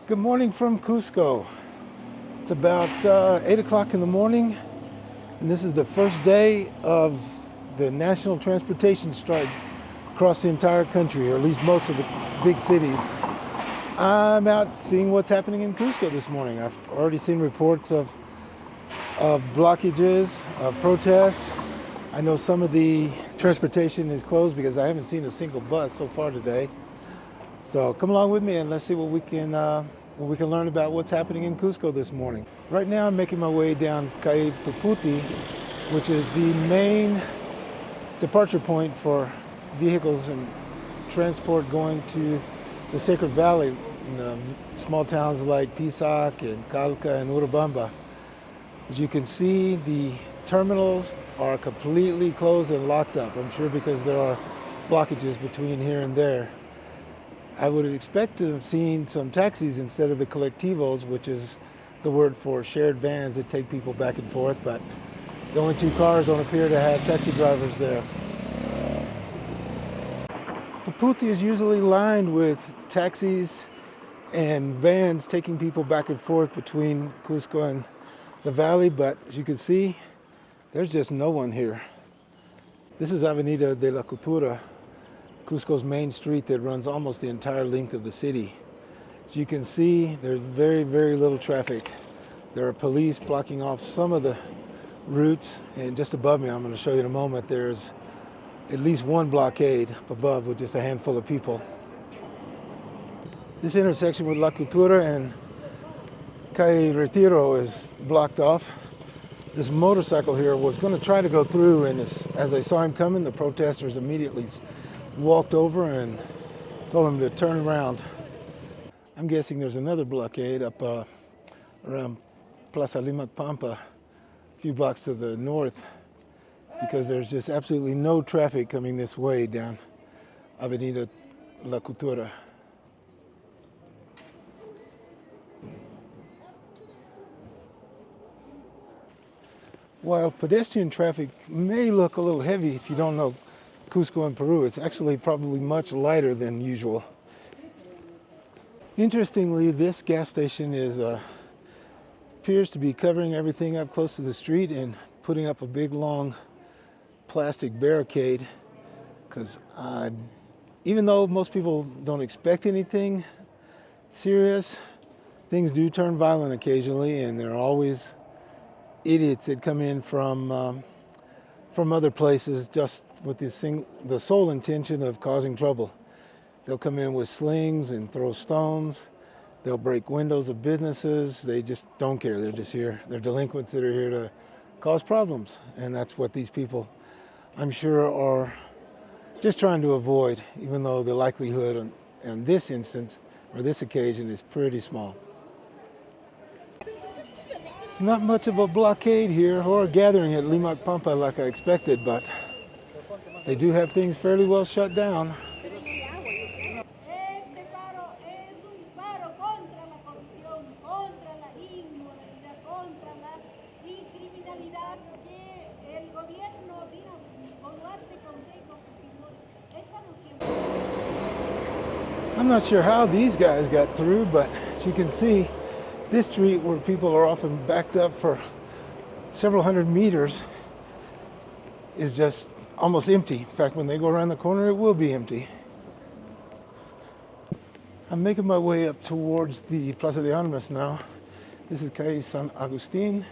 Good morning from Cusco. It's about 8 o'clock in the morning, and this is the first day of the national transportation strike across the entire country, or at least most of the big cities. I'm out seeing what's happening in Cusco this morning. I've already seen reports of blockages, of protests. I know some of the transportation is closed because I haven't seen a single bus so far today. So come along with me and let's see what we can learn about what's happening in Cusco this morning. Right now I'm making my way down Calle Puputi, which is the main departure point for vehicles and transport going to the Sacred Valley in small towns like Pisac and Calca and Urubamba. As you can see, the terminals are completely closed and locked up. I'm sure because there are blockages between here and there. I would expect to have seen some taxis instead of the colectivos, which is the word for shared vans that take people back and forth, but the only two cars don't appear to have taxi drivers there. Puputi is usually lined with taxis and vans taking people back and forth between Cusco and the valley, but as you can see, there's just no one here. This is Avenida de la Cultura, Cusco's main street that runs almost the entire length of the city. As you can see, there's very, very little traffic. There are police blocking off some of the routes, and just above me, I'm going to show you in a moment, there's at least one blockade up above with just a handful of people. This intersection with La Cultura and Calle Retiro is blocked off. This motorcycle here was going to try to go through, and as I saw him coming, the protesters immediately walked over and told him to turn around. I'm guessing there's another blockade up around Plaza Limac Pampa, a few blocks to the north, because there's just absolutely no traffic coming this way down Avenida La Cultura. While pedestrian traffic may look a little heavy if you don't know Cusco and Peru, it's actually probably much lighter than usual. Interestingly, this gas station appears to be covering everything up close to the street and putting up a big long plastic barricade, because even though most people don't expect anything serious, things do turn violent occasionally, and there are always idiots that come in from other places just with the sole intention of causing trouble. They'll come in with slings and throw stones. They'll break windows of businesses. They just don't care. They're just here. They're delinquents that are here to cause problems. And that's what these people, I'm sure, are just trying to avoid, even though the likelihood on this instance or this occasion is pretty small. It's not much of a blockade here or a gathering at Limac Pampa like I expected, but they do have things fairly well shut down. I'm not sure how these guys got through, but as you can see, this street where people are often backed up for several hundred meters is just almost empty. In fact, when they go around the corner, it will be empty. I'm making my way up towards the Plaza de Armas now. This is Calle San Agustin.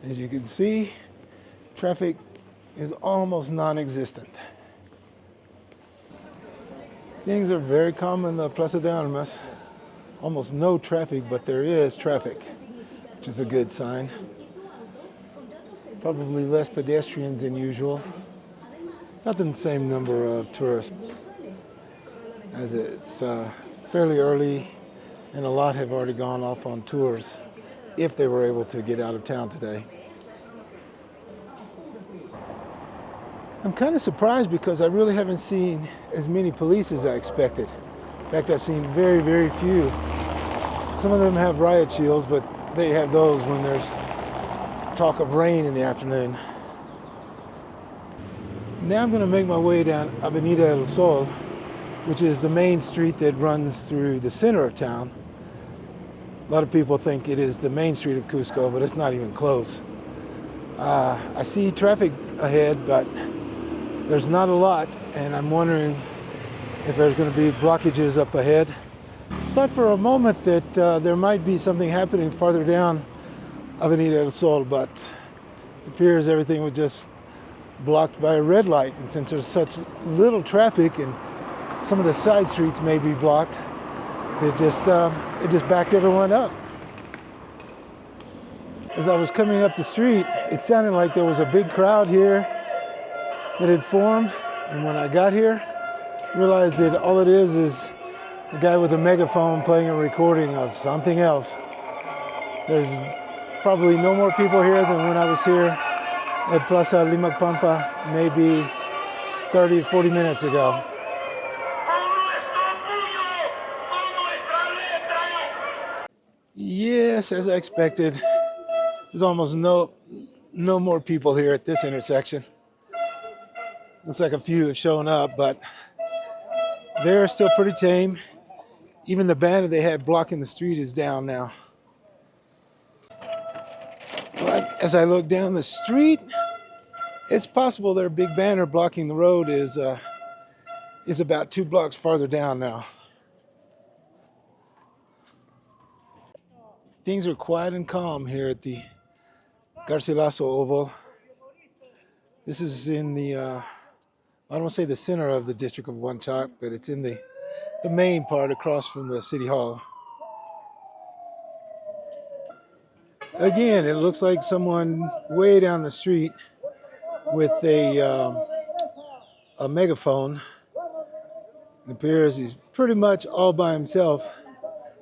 As you can see, traffic is almost non-existent. Things are very calm in the Plaza de Armas. Almost no traffic, but there is traffic, which is a good sign. Probably less pedestrians than usual. Not the same number of tourists, as it's fairly early and a lot have already gone off on tours if they were able to get out of town today. I'm kind of surprised because I really haven't seen as many police as I expected. In fact, I've seen very, very few. Some of them have riot shields, but they have those when there's talk of rain in the afternoon. Now I'm going to make my way down Avenida El Sol, which is the main street that runs through the center of town. A lot of people think it is the main street of Cusco, but it's not even close. I see traffic ahead, but there's not a lot, and I'm wondering if there's going to be blockages up ahead. Thought for a moment that there might be something happening farther down Avenida del Sol, but it appears everything was just blocked by a red light. And since there's such little traffic and some of the side streets may be blocked, it just backed everyone up. As I was coming up the street, it sounded like there was a big crowd here that had formed, and when I got here, I realized that all it is a guy with a megaphone playing a recording of something else. There's probably no more people here than when I was here at Plaza Limac Pampa maybe 30, 40 minutes ago. Yes, as I expected, there's almost no more people here at this intersection. Looks like a few have shown up, but they're still pretty tame. Even the banner they had blocking the street is down now. But as I look down the street, it's possible their big banner blocking the road is about 2 blocks farther down now. Things are quiet and calm here at the Garcilaso Oval. This is in the, I don't want to say the center of the district of Huanchac, but it's in the main part across from the city hall. Again, it looks like someone way down the street with a megaphone. It appears he's pretty much all by himself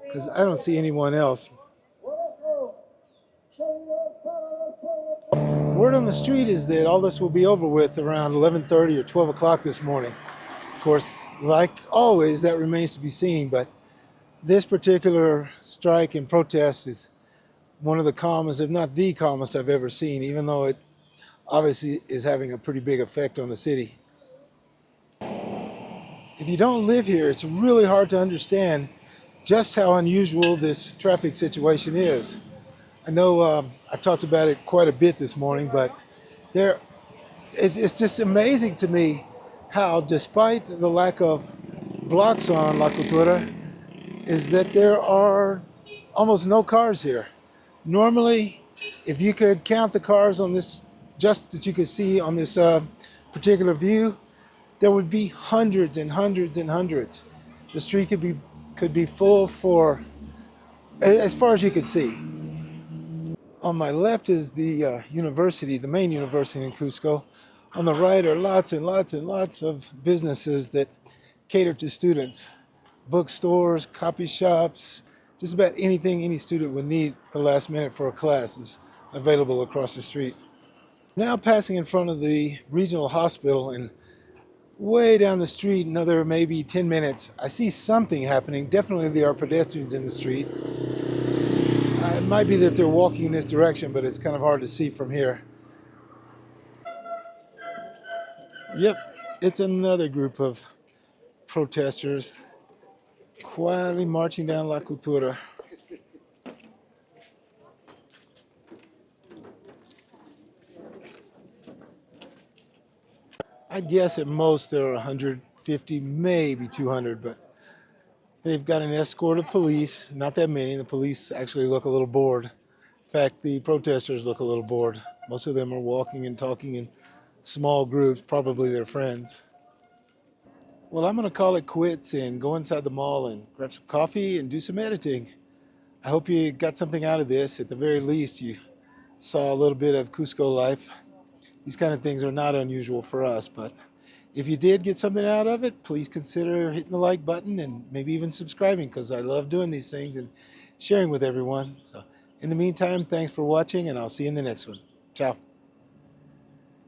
because I don't see anyone else. Word on the street is that all this will be over with around 11:30 or 12 o'clock this morning. Of course, like always, that remains to be seen, but this particular strike and protest is one of the calmest, if not the calmest I've ever seen, even though it obviously is having a pretty big effect on the city. If you don't live here, it's really hard to understand just how unusual this traffic situation is. I know I've talked about it quite a bit this morning, but it's just amazing to me how, despite the lack of blocks on La Cultura, is that there are almost no cars here. Normally, if you could count the cars on this, just that you could see on this particular view, there would be hundreds and hundreds and hundreds. The street could be full for as far as you could see. On my left is the university, the main university in Cusco. On the right are lots and lots and lots of businesses that cater to students. Bookstores, copy shops, just about anything any student would need at the last minute for a class is available across the street. Now passing in front of the regional hospital, and way down the street, another maybe 10 minutes, I see something happening. Definitely there are pedestrians in the street. It might be that they're walking in this direction, but it's kind of hard to see from here. Yep, it's another group of protesters quietly marching down La Cultura. I guess at most there are 150, maybe 200, but they've got an escort of police, not that many. The police actually look a little bored. In fact, the protesters look a little bored. Most of them are walking and talking in small groups, probably their friends. Well, I'm going to call it quits and go inside the mall and grab some coffee and do some editing. I hope you got something out of this. At the very least, you saw a little bit of Cusco life. These kind of things are not unusual for us, but if you did get something out of it, please consider hitting the like button and maybe even subscribing, because I love doing these things and sharing with everyone. So in the meantime, thanks for watching, and I'll see you in the next one. Ciao.